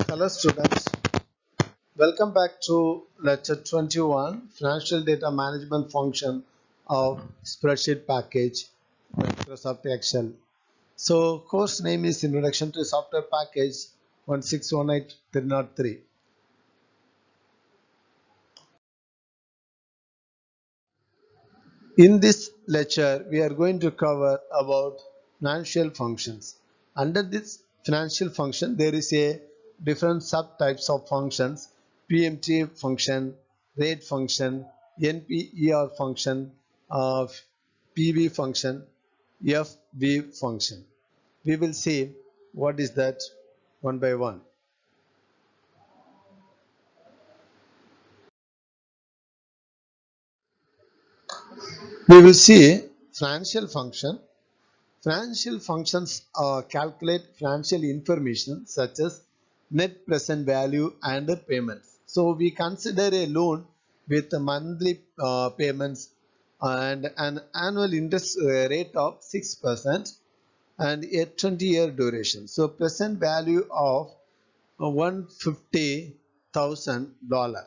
Hello students, welcome back to lecture 21 Financial Data Management Function of Spreadsheet Package Microsoft Excel. So course name is Introduction to Software Package 1618303. In this lecture we are going to cover about financial functions. Under this financial function there is a different subtypes of functions: PMT function, rate function, NPER function, PV function, FV function. We will see what is that one by one. We will see financial function. Financial functions calculate financial information such as net present value and payments. So we consider a loan with monthly payments and an annual interest rate of 6% and a 20-year duration. So present value of $150,000.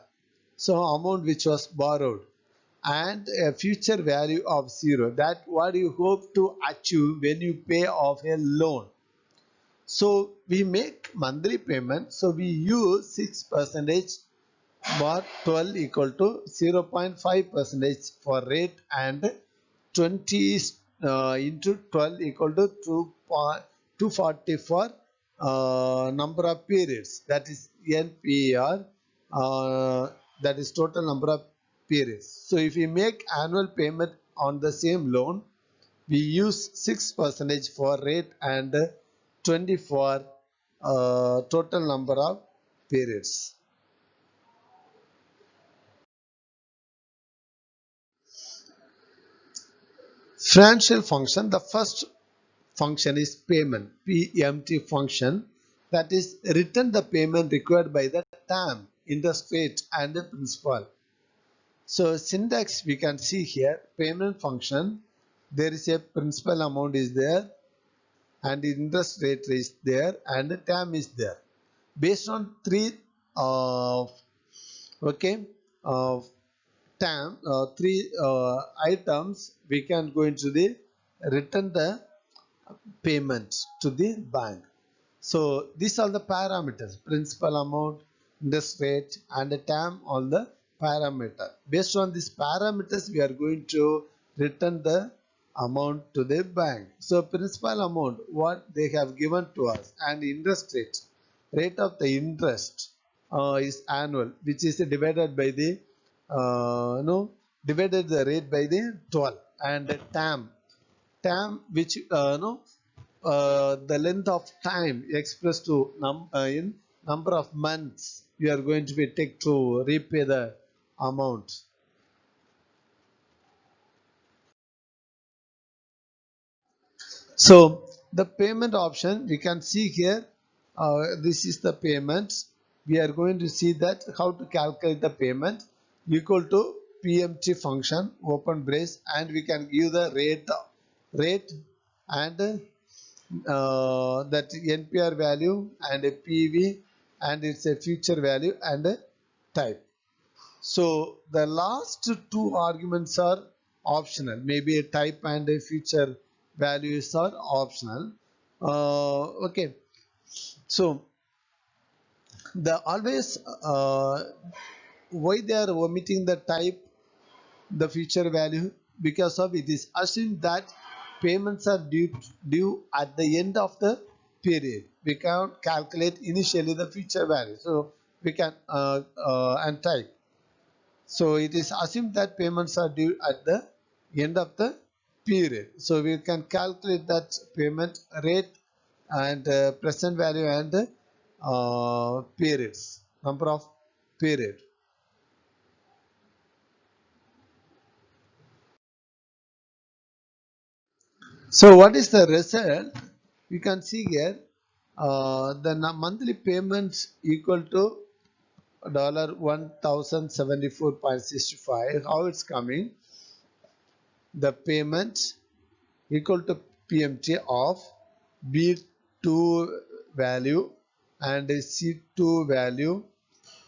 So amount which was borrowed and a future value of 0. That what you hope to achieve when you pay off a loan. So we make monthly payment. So we use 6 percentage or 12 equal to 0.5 percentage for rate and 20 into 12 equal to 240 for number of periods, that is NPR, that is total number of periods. So if we make annual payment on the same loan, we use 6 percentage for rate and 20 for total number of periods. Financial function, the first function is payment, PMT function, that is return the payment required by the term, interest rate and the principal. So syntax we can see here, payment function, there is a principal amount is there and the interest rate is there and the term is there. Based on three three items, we can go into the return the payment to the bank. So these are the parameters: principal amount, interest rate and the term on the parameter. Based on these parameters we are going to return the amount to the bank. So principal amount what they have given to us, and interest rate of the interest is annual, which is divided by the divided the rate by the 12, and the term which the length of time expressed to in number of months you are going to be take to repay the amount. So the payment option we can see here, this is the payment. We are going to see that how to calculate the payment equal to PMT function, open brace, and we can give the rate and that NPR value and a PV and it's a future value and a type. So the last two arguments are optional. Maybe a type and a future values are optional. Okay. So the always why they are omitting the type, the future value, because of it is assumed that payments are due at the end of the period. We can't calculate initially the future value, so we can and type. So it is assumed that payments are due at the end of the period. So we can calculate that payment rate and present value and periods, number of period. So what is the result? You can see here the monthly payments equal to $1074.65. How it's coming? The payment equal to PMT of B2 value and C2 value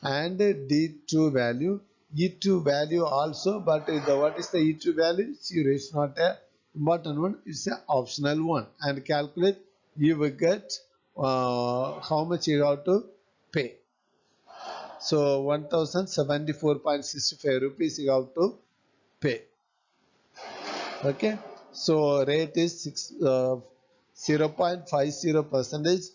and D2 value, E2 value also, but what is the E2 value? Zero is not a important one, it's an optional one, and calculate, you will get how much you have to pay. So 1074.65 rupees you have to pay. Okay, so rate is 0.50 percentage,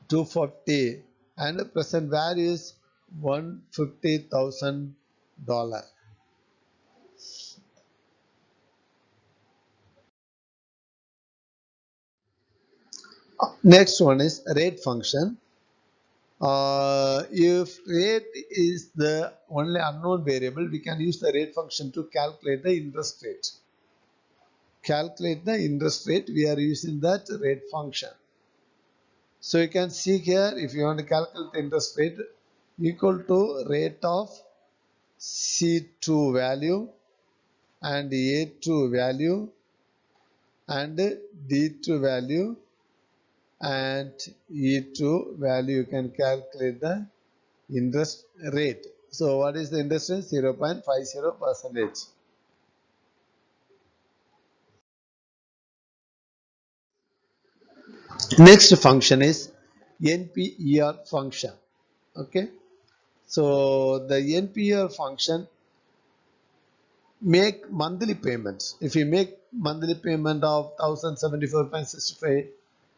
240, and the present value is $150,000. Next one is rate function. If rate is the only unknown variable, we can use the rate function to calculate the interest rate. Calculate the interest rate, we are using that rate function. So you can see here, if you want to calculate the interest rate, equal to rate of C2 value and A2 value and D2 value and E2 value, you can calculate the interest rate. So what is the interest rate? 0.50 percentage. Next function is NPER function. Okay, so the NPER function make monthly payments. If you make monthly payment of 1074.65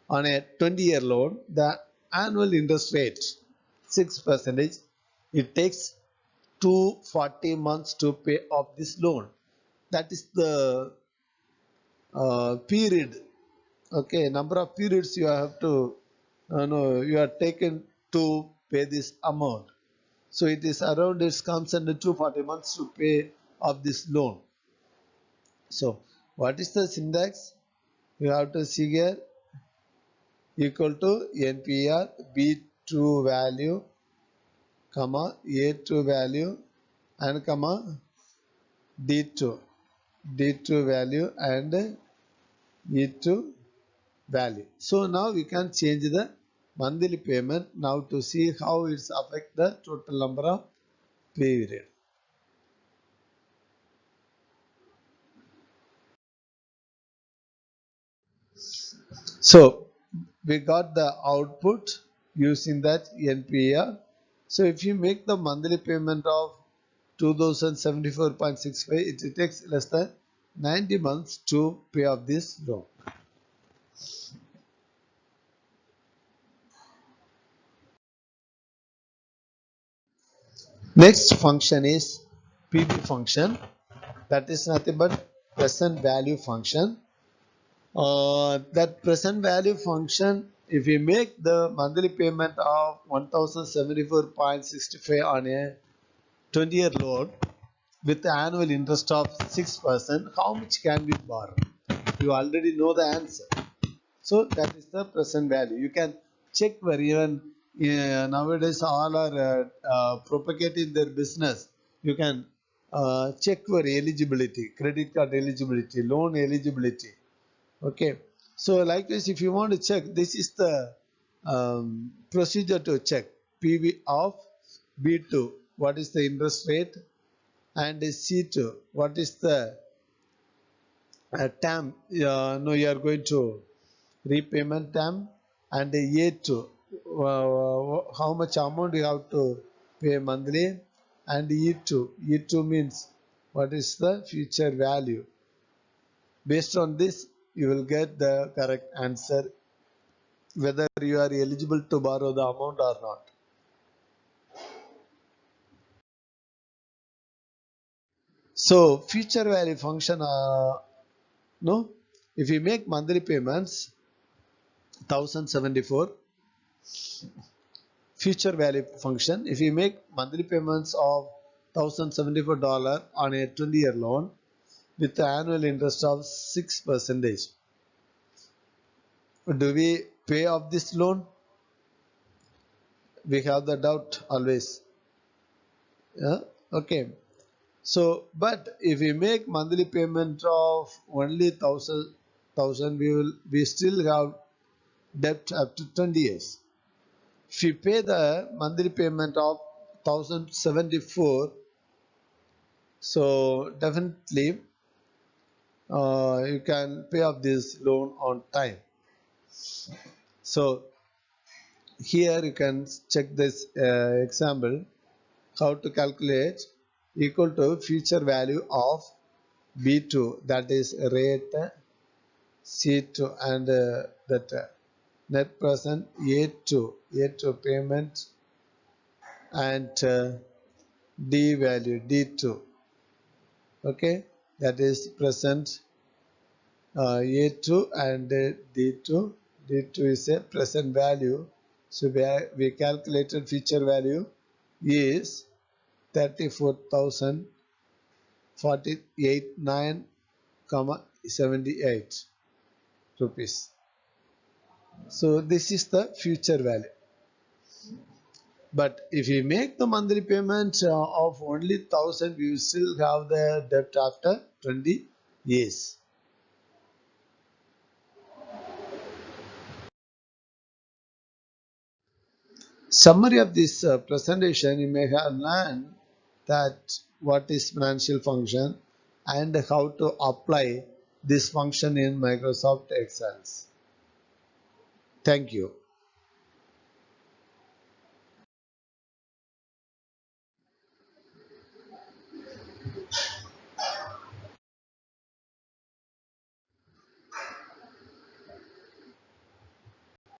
on a 20-year loan, the annual interest rate 6%. It takes 240 months to pay off this loan. That is the period. Okay, number of periods you have to no, you are taken to pay this amount. So it is around, it comes under 240 months to pay off this loan. So what is the syntax? You have to see here, equal to NPER B2 value, comma A2 value, and comma D2 value and E2 value. So now we can change the monthly payment now to see how it's affect the total number of period. So we got the output using that NPER. So if you make the monthly payment of 2074.65, it takes less than 90 months to pay off this loan. Next function is PV function. That is nothing but present value function. That present value function, if we make the monthly payment of 1074.65 on a 20-year loan with the annual interest of 6%, how much can we borrow? You already know the answer. So that is the present value. You can check where even nowadays all are propagating their business. You can check for eligibility, credit card eligibility, loan eligibility. Okay, so likewise, if you want to check, this is the procedure to check PV of B2, what is the interest rate, and C2, what is the term, no, you are going to repayment term, and A2, how much amount you have to pay monthly, and E2 means what is the future value. Based on this, you will get the correct answer whether you are eligible to borrow the amount or not. So future value function, no, if you make monthly payments 1074, future value function, if you make monthly payments of $1074 on a 20-year loan with the annual interest of 6%, do we pay off this loan? We have the doubt always. Yeah? Okay. So, but if we make monthly payment of only thousand, we still have debt up to 20 years. If you pay the monthly payment of 1074, so definitely you can pay off this loan on time. So here you can check this example, how to calculate equal to future value of B2, that is rate C2, and that net present A2 payment, and D value D2. Okay, that is present A2 and D2. D2 is a present value. So we calculated future value is 34,048.978 rupees. So this is the future value. But if we make the monthly payment of only 1000, we will still have the debt after 20 years. Summary of this presentation, you may have learned that what is financial function and how to apply this function in Microsoft Excel. Thank you.